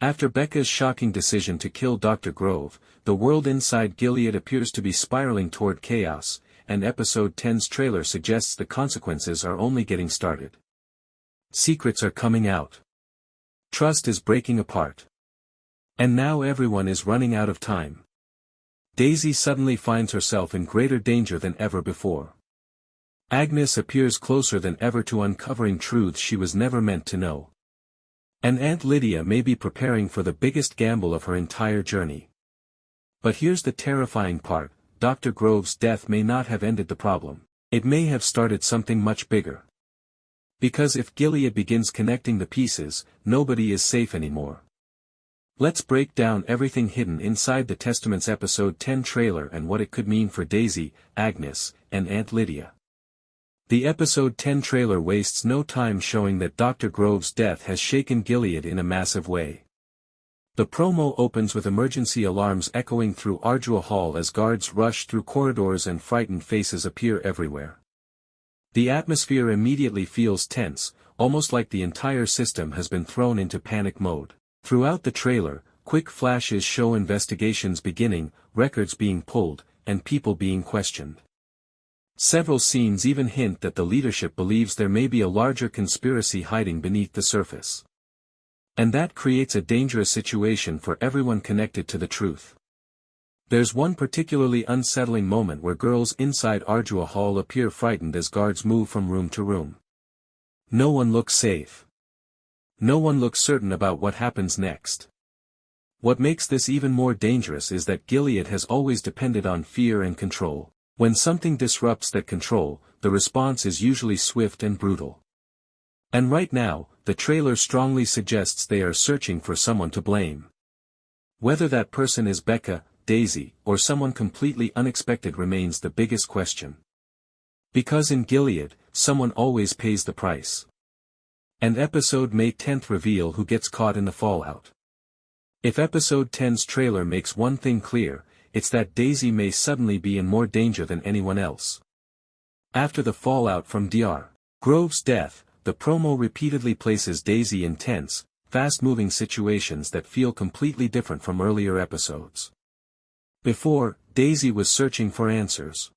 After Becca's shocking decision to kill Dr. Grove, the world inside Gilead appears to be spiraling toward chaos, and episode 10's trailer suggests the consequences are only getting started. Secrets are coming out. Trust is breaking apart. And now everyone is running out of time. Daisy suddenly finds herself in greater danger than ever before. Agnes appears closer than ever to uncovering truths she was never meant to know. And Aunt Lydia may be preparing for the biggest gamble of her entire journey. But here's the terrifying part: Dr. Grove's death may not have ended the problem. It may have started something much bigger. Because if Gilead begins connecting the pieces, nobody is safe anymore. Let's break down everything hidden inside the Testament's episode 10 trailer and what it could mean for Daisy, Agnes, and Aunt Lydia. The episode 10 trailer wastes no time showing that Dr. Grove's death has shaken Gilead in a massive way. The promo opens with emergency alarms echoing through Ardua Hall as guards rush through corridors and frightened faces appear everywhere. The atmosphere immediately feels tense, almost like the entire system has been thrown into panic mode. Throughout the trailer, quick flashes show investigations beginning, records being pulled, and people being questioned. Several scenes even hint that the leadership believes there may be a larger conspiracy hiding beneath the surface. And that creates a dangerous situation for everyone connected to the truth. There's one particularly unsettling moment where girls inside Ardua Hall appear frightened as guards move from room to room. No one looks safe. No one looks certain about what happens next. What makes this even more dangerous is that Gilead has always depended on fear and control. When something disrupts that control, the response is usually swift and brutal. And right now, the trailer strongly suggests they are searching for someone to blame. Whether that person is Becca, Daisy, or someone completely unexpected remains the biggest question. Because in Gilead, someone always pays the price. And episode May 10th reveal who gets caught in the fallout. If episode 10's trailer makes one thing clear, it's that Daisy may suddenly be in more danger than anyone else. After the fallout from Dr. Grove's death, the promo repeatedly places Daisy in tense, fast-moving situations that feel completely different from earlier episodes. Before, Daisy was searching for answers.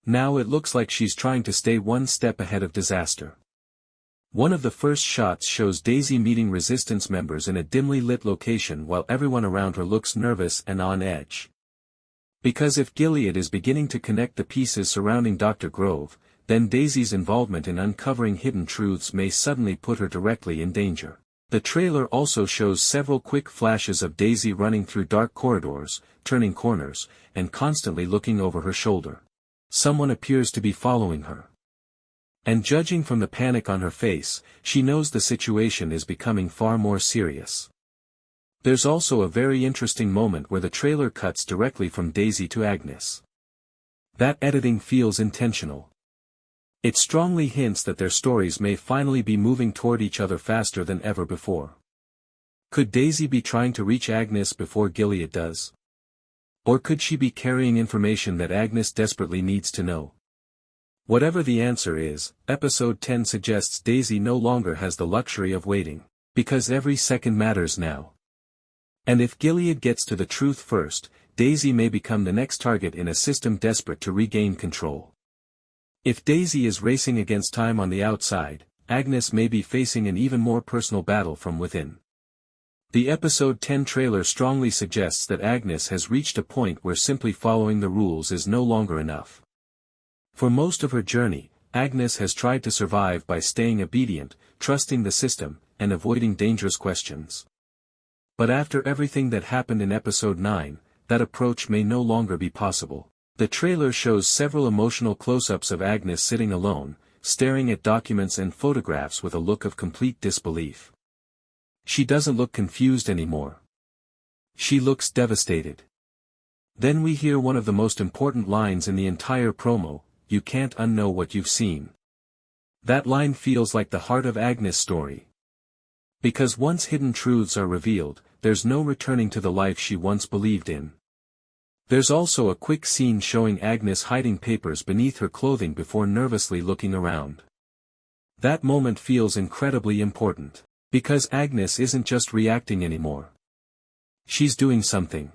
Now it looks like she's trying to stay one step ahead of disaster. One of the first shots shows Daisy meeting resistance members in a dimly lit location while everyone around her looks nervous and on edge. Because if Gilead is beginning to connect the pieces surrounding Dr. Grove, then Daisy's involvement in uncovering hidden truths may suddenly put her directly in danger. The trailer also shows several quick flashes of Daisy running through dark corridors, turning corners, and constantly looking over her shoulder. Someone appears to be following her. And judging from the panic on her face, she knows the situation is becoming far more serious. There's also a very interesting moment where the trailer cuts directly from Daisy to Agnes. That editing feels intentional. It strongly hints that their stories may finally be moving toward each other faster than ever before. Could Daisy be trying to reach Agnes before Gilead does? Or could she be carrying information that Agnes desperately needs to know? Whatever the answer is, episode 10 suggests Daisy no longer has the luxury of waiting, because every second matters now. And if Gilead gets to the truth first, Daisy may become the next target in a system desperate to regain control. If Daisy is racing against time on the outside, Agnes may be facing an even more personal battle from within. The episode 10 trailer strongly suggests that Agnes has reached a point where simply following the rules is no longer enough. For most of her journey, Agnes has tried to survive by staying obedient, trusting the system, and avoiding dangerous questions. But after everything that happened in episode 9, that approach may no longer be possible. The trailer shows several emotional close-ups of Agnes sitting alone, staring at documents and photographs with a look of complete disbelief. She doesn't look confused anymore. She looks devastated. Then we hear one of the most important lines in the entire promo: "You can't unknow what you've seen." That line feels like the heart of Agnes' story. Because once hidden truths are revealed, there's no returning to the life she once believed in. There's also a quick scene showing Agnes hiding papers beneath her clothing before nervously looking around. That moment feels incredibly important. Because Agnes isn't just reacting anymore. She's doing something.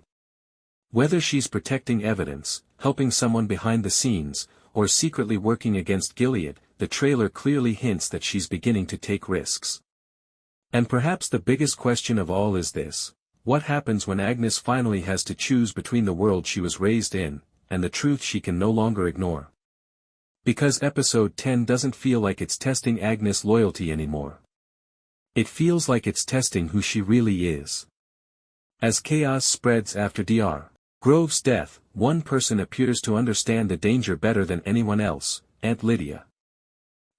Whether she's protecting evidence, helping someone behind the scenes, or secretly working against Gilead, the trailer clearly hints that she's beginning to take risks. And perhaps the biggest question of all is this: what happens when Agnes finally has to choose between the world she was raised in, and the truth she can no longer ignore? Because episode 10 doesn't feel like it's testing Agnes' loyalty anymore. It feels like it's testing who she really is. As chaos spreads after Dr. Grove's death, one person appears to understand the danger better than anyone else: Aunt Lydia.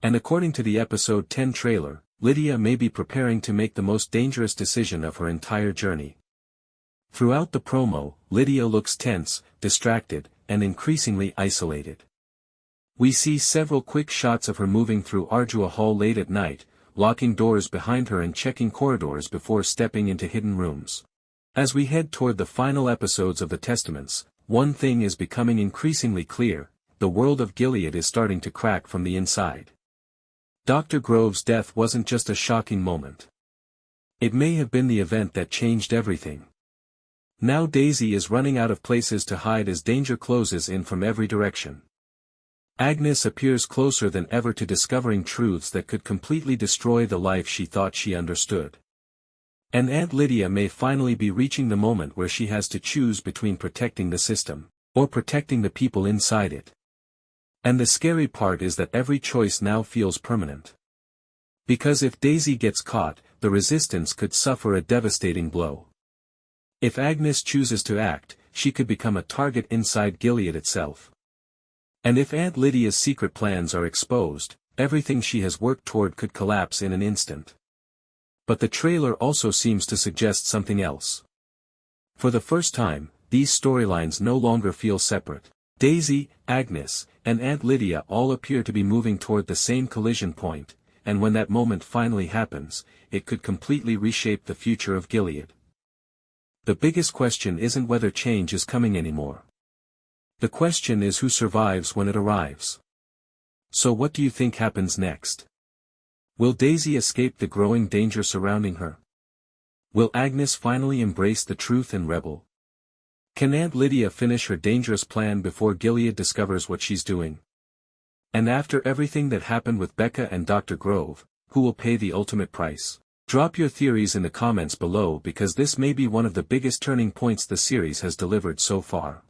And according to the episode 10 trailer, Lydia may be preparing to make the most dangerous decision of her entire journey. Throughout the promo, Lydia looks tense, distracted, and increasingly isolated. We see several quick shots of her moving through Ardua Hall late at night, locking doors behind her and checking corridors before stepping into hidden rooms. As we head toward the final episodes of the Testaments, one thing is becoming increasingly clear: the world of Gilead is starting to crack from the inside. Dr. Grove's death wasn't just a shocking moment. It may have been the event that changed everything. Now Daisy is running out of places to hide as danger closes in from every direction. Agnes appears closer than ever to discovering truths that could completely destroy the life she thought she understood. And Aunt Lydia may finally be reaching the moment where she has to choose between protecting the system, or protecting the people inside it. And the scary part is that every choice now feels permanent. Because if Daisy gets caught, the resistance could suffer a devastating blow. If Agnes chooses to act, she could become a target inside Gilead itself. And if Aunt Lydia's secret plans are exposed, everything she has worked toward could collapse in an instant. But the trailer also seems to suggest something else. For the first time, these storylines no longer feel separate. Daisy, Agnes, and Aunt Lydia all appear to be moving toward the same collision point, and when that moment finally happens, it could completely reshape the future of Gilead. The biggest question isn't whether change is coming anymore. The question is who survives when it arrives. So what do you think happens next? Will Daisy escape the growing danger surrounding her? Will Agnes finally embrace the truth and rebel? Can Aunt Lydia finish her dangerous plan before Gilead discovers what she's doing? And after everything that happened with Becka and Dr. Grove, who will pay the ultimate price? Drop your theories in the comments below, because this may be one of the biggest turning points the series has delivered so far.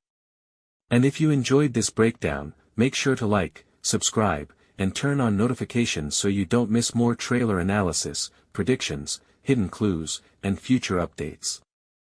And if you enjoyed this breakdown, make sure to like, subscribe, and turn on notifications so you don't miss more trailer analysis, predictions, hidden clues, and future updates.